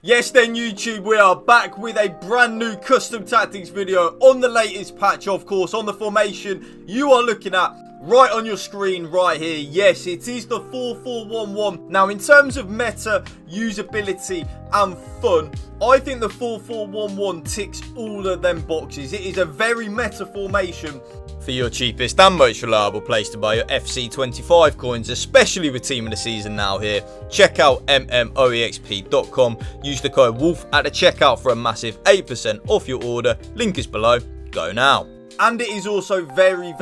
Yes then YouTube, we are back with a brand new custom tactics video on the latest patch, of course, on the formation you are looking at right on your screen right here. Yes, it is the 4-4-1-1. Now, in terms of meta, usability and fun, I think the 4-4-1-1 ticks all of them boxes. It is a very meta formation. For your cheapest and most reliable place to buy your FC25 coins, especially with Team of the Season now here, check out mmoexp.com. Use the code WOLF at the checkout for a massive 8% off your order. Link is below. Go now. And it is also very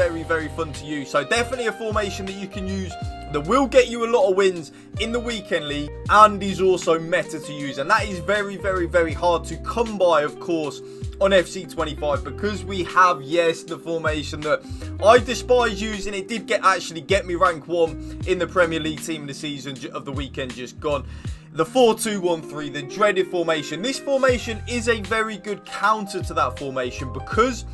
fun to use. So definitely a formation that you can use that will get you a lot of wins in the weekend league and is also meta to use. And that is very hard to come by, of course, on FC25, because we have, yes, the formation that I despise using. It did actually get me rank 1 in the Premier League Team of the Season of the weekend just gone. The 4-2-1-3, the dreaded formation. This formation is a very good counter to that formation because,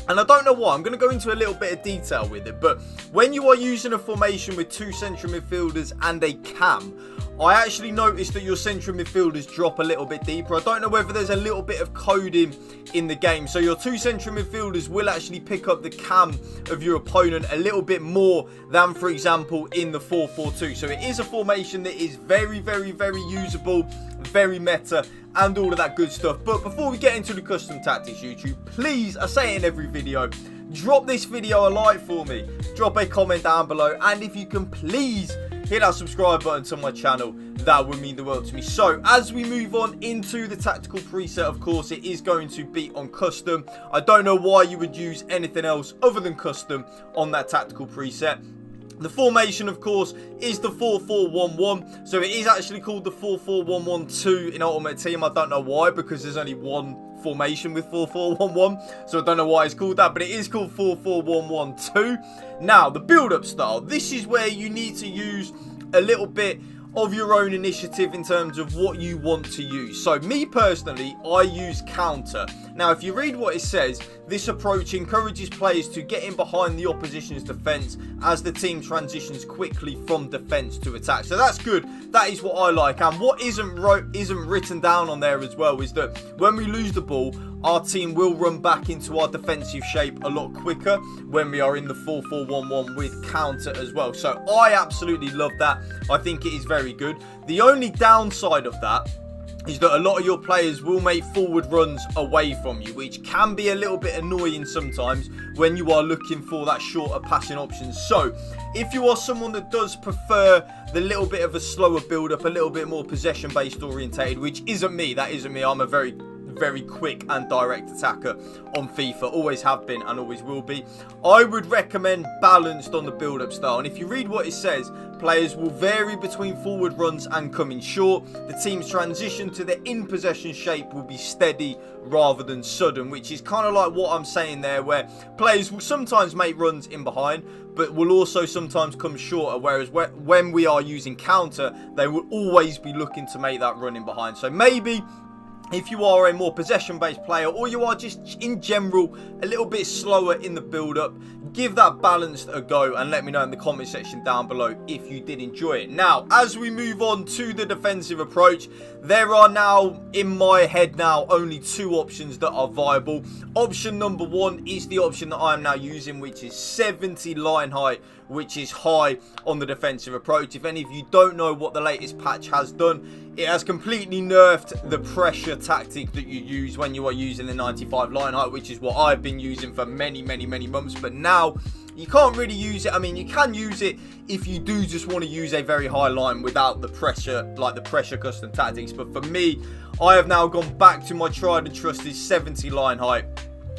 and I don't know why, I'm going to go into a little bit of detail with it, but when you are using a formation with 2 central midfielders and a cam, I actually noticed that your central midfielders drop a little bit deeper. I don't know whether there's a little bit of coding in the game. So your 2 central midfielders will actually pick up the cam of your opponent a little bit more than, for example, in the 4-4-2. So it is a formation that is very usable, very meta, and all of that good stuff. But before we get into the custom tactics, YouTube, please, I say it in every video, drop this video a like for me. Drop a comment down below. And if you can please hit that subscribe button to my channel, that would mean the world to me. So as we move on into the tactical preset, of course, it is going to be on custom. I don't know why you would use anything else other than custom on that tactical preset. The formation, of course, is the 4-4-1-1. So it is actually called the 4-4-1-1-2 in Ultimate Team. I don't know why, because there's only one formation with 4-4-1-1. So I don't know why it's called that, but it is called 4-4-1-1-2. Now, the build-up style. This is where you need to use a little bit of your own initiative in terms of what you want to use. So me personally, I use counter. Now, if you read what it says, this approach encourages players to get in behind the opposition's defence as the team transitions quickly from defence to attack. So that's good. That is what I like. And what isn't written down on there as well is that when we lose the ball, our team will run back into our defensive shape a lot quicker when we are in the 4-4-1-1 with counter as well. So I absolutely love that. I think it is very good. The only downside of that is that a lot of your players will make forward runs away from you, which can be a little bit annoying sometimes when you are looking for that shorter passing options. So if you are someone that does prefer the little bit of a slower build-up, a little bit more possession-based orientated, which isn't me, that isn't me. I'm a very quick and direct attacker on FIFA, always have been and always will be. I would recommend balanced on the build-up style. And if you read what it says, players will vary between forward runs and coming short. The team's transition to the in-possession shape will be steady rather than sudden, which is kind of like what I'm saying there, where players will sometimes make runs in behind, but will also sometimes come shorter, whereas when we are using counter, they will always be looking to make that run in behind. So maybe if you are a more possession-based player, or you are just in general a little bit slower in the build-up, give that balanced a go and let me know in the comment section down below if you did enjoy it. Now, as we move on to the defensive approach, there are now, in my head now, only 2 options that are viable. Option number 1 is the option that I am now using, which is 70 line height, which is high on the defensive approach. If any of you don't know what the latest patch has done, it has completely nerfed the pressure tactic that you use when you are using the 95 line height, which is what I've been using for many months. But now you can't really use it. I mean, you can use it if you do just want to use a very high line without the pressure, like the pressure custom tactics. But for me, I have now gone back to my tried and trusted 70 line height,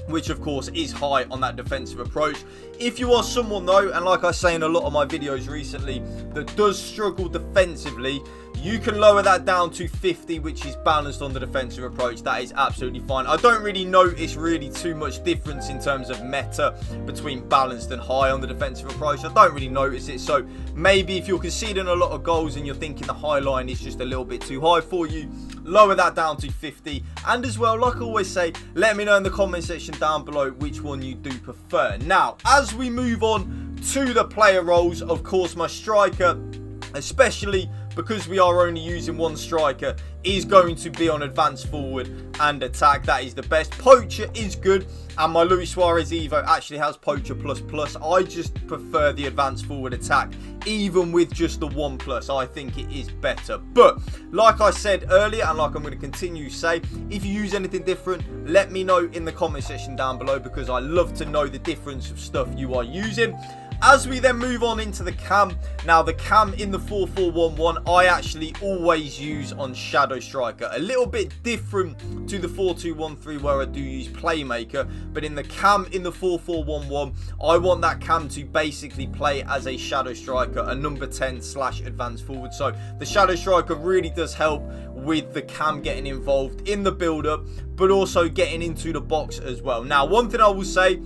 which of course is high on that defensive approach. If you are someone though, and like I say in a lot of my videos recently, that does struggle defensively, you can lower that down to 50, which is balanced on the defensive approach. That is absolutely fine. I don't really notice really too much difference in terms of meta between balanced and high on the defensive approach. I don't really notice it. So maybe if you're conceding a lot of goals and you're thinking the high line is just a little bit too high for you, lower that down to 50. And as well, like I always say, let me know in the comment section down below which one you do prefer. Now, as we move on to the player roles, of course, my striker, especially because we are only using one striker, is going to be on advanced forward and attack. That is the best. Poacher is good, and my Luis Suarez Evo actually has Poacher plus. I just prefer the advanced forward attack, even with just the 1+. I think it is better. But like I said earlier, and like I'm going to continue to say, if you use anything different, let me know in the comment section down below, because I love to know the difference of stuff you are using. As we then move on into the cam, now the cam in the 4-4-1-1, I actually always use on Shadow Striker. A little bit different to the 4-2-1-3 where I do use Playmaker, but in the cam in the 4-4-1-1, I want that cam to basically play as a Shadow Striker, a number 10/advanced forward. So the Shadow Striker really does help with the cam getting involved in the build-up, but also getting into the box as well. Now, one thing I will say,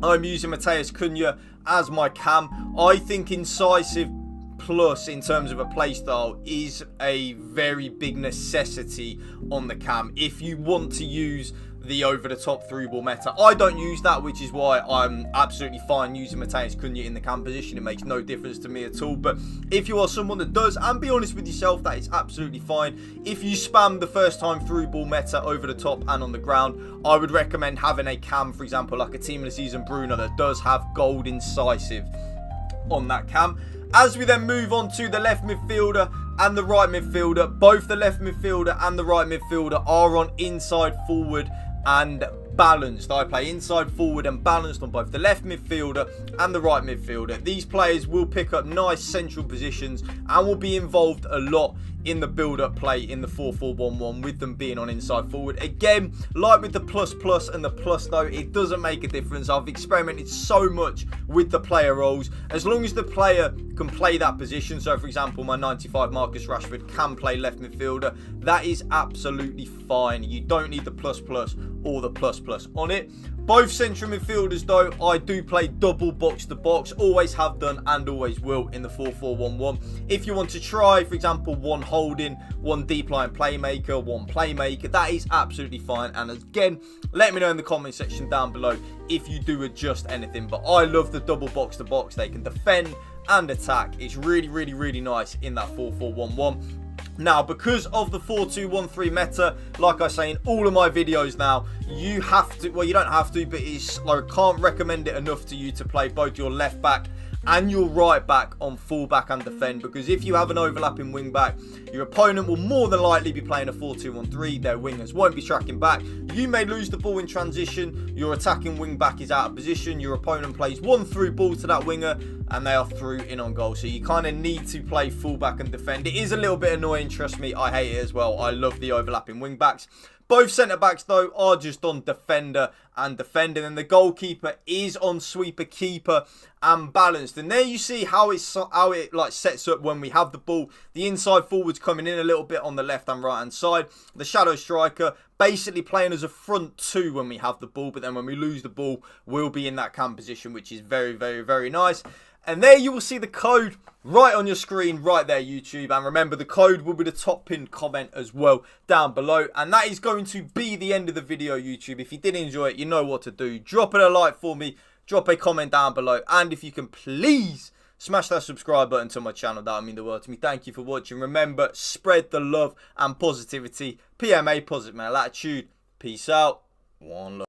I'm using Matheus Cunha as my cam. I think Incisive Plus in terms of a playstyle is a very big necessity on the cam if you want to use the over-the-top through ball meta. I don't use that, which is why I'm absolutely fine using Matheus Cunha in the cam position. It makes no difference to me at all. But if you are someone that does, and be honest with yourself, that is absolutely fine. If you spam the first time through ball meta over the top and on the ground, I would recommend having a cam, for example, like a Team of the Season Bruno that does have gold incisive on that cam. As we then move on to the left midfielder and the right midfielder, both the left midfielder and the right midfielder are on inside forward and balanced. I play inside forward and balanced on both the left midfielder and the right midfielder. These players will pick up nice central positions and will be involved a lot in the build-up play in the 4-4-1-1 with them being on inside forward. Again, like with the plus and the plus though, it doesn't make a difference. I've experimented so much with the player roles. As long as the player can play that position, so for example my 95 Marcus Rashford can play left midfielder, that is absolutely fine. You don't need the plus or the plus on it. Both central midfielders though, I do play double box to box, always have done and always will in the 4-4-1-1. If you want to try, for example, one holding, one deep line playmaker, one playmaker, that is absolutely fine. And again, let me know in the comment section down below if you do adjust anything. But I love the double box to box. They can defend and attack. It's really nice in that 4-4-1-1. Now, because of the 4-2-1-3 meta, like I say in all of my videos now, you have to, well, you don't have to, but it's like, I can't recommend it enough to you to play both your left back and your right back on full back and defend, because if you have an overlapping wing back, your opponent will more than likely be playing a 4-2-1-3. Their wingers won't be tracking back. You may lose the ball in transition. Your attacking wing back is out of position. Your opponent plays one through ball to that winger and they are through in on goal. So you kind of need to play full back and defend. It is a little bit annoying, trust me. I hate it as well. I love the overlapping wing backs. Both centre-backs, though, are just on defender and defending. And the goalkeeper is on sweeper, keeper and balanced. And there you see how it like sets up when we have the ball. The inside forwards coming in a little bit on the left and right-hand side. The shadow striker basically playing as a front two when we have the ball. But then when we lose the ball, we'll be in that cam position, which is very nice. And there you will see the code right on your screen, right there, YouTube. And remember, the code will be the top pinned comment as well down below. And that is going to be the end of the video, YouTube. If you did enjoy it, you know what to do. Drop it a like for me. Drop a comment down below. And if you can please smash that subscribe button to my channel, that would mean the world to me. Thank you for watching. Remember, spread the love and positivity. PMA, positive male attitude. Peace out. One love.